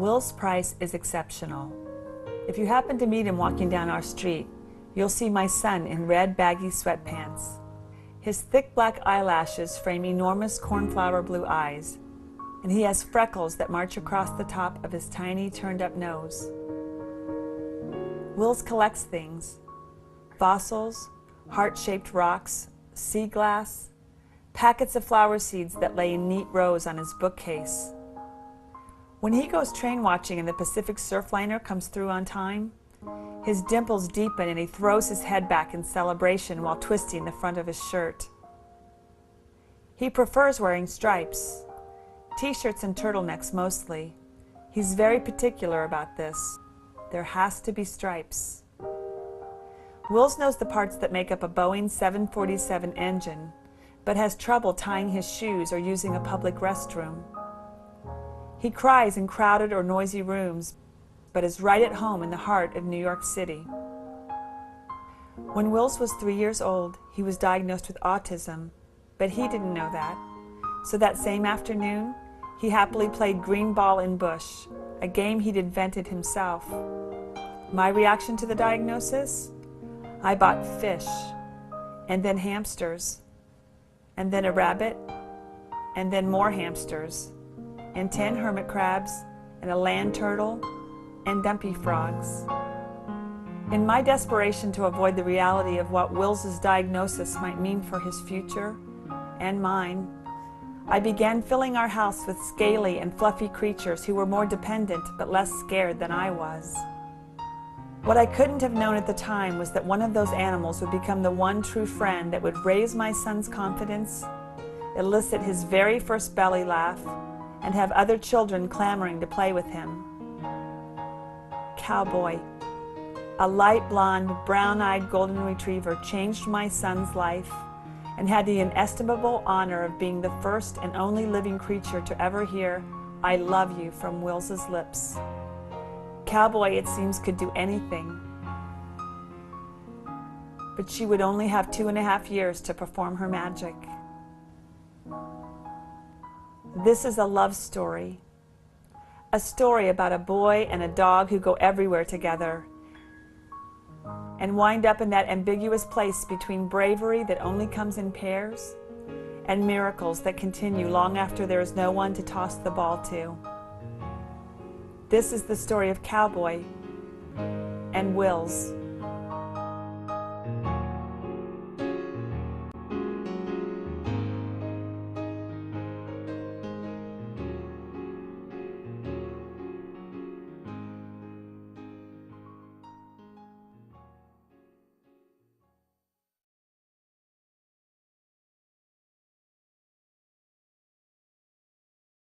Will's price is exceptional. If you happen to meet him walking down our street, you'll see my son in red baggy sweatpants. His thick black eyelashes frame enormous cornflower blue eyes, and he has freckles that march across the top of his tiny turned-up nose. Will's collects things: fossils, heart-shaped rocks, sea glass, packets of flower seeds that lay in neat rows on his bookcase. When he goes train watching and the Pacific Surfliner comes through on time, his dimples deepen and he throws his head back in celebration while twisting the front of his shirt. He prefers wearing stripes, t-shirts and turtlenecks mostly. He's very particular about this. There has to be stripes. Wills knows the parts that make up a Boeing 747 engine, but has trouble tying his shoes or using a public restroom. He cries in crowded or noisy rooms, but is right at home in the heart of New York City. When Wills was 3 years old, he was diagnosed with autism, but he didn't know that. So that same afternoon, he happily played green ball in bush, a game he'd invented himself. My reaction to the diagnosis? I bought fish, and then hamsters, and then a rabbit, and then more hamsters, and 10 hermit crabs, and a land turtle, and dumpy frogs. In my desperation to avoid the reality of what Wills's diagnosis might mean for his future, and mine, I began filling our house with scaly and fluffy creatures who were more dependent but less scared than I was. What I couldn't have known at the time was that one of those animals would become the one true friend that would raise my son's confidence, elicit his very first belly laugh, and have other children clamoring to play with him. Cowboy, a light blonde, brown-eyed golden retriever, changed my son's life and had the inestimable honor of being the first and only living creature to ever hear "I love you" from Wills's lips. Cowboy, it seems, could do anything, but she would only have 2.5 years to perform her magic. This is a love story. A story about a boy and a dog who go everywhere together and wind up in that ambiguous place between bravery that only comes in pairs and miracles that continue long after there is no one to toss the ball to. This is the story of Cowboy and Wills.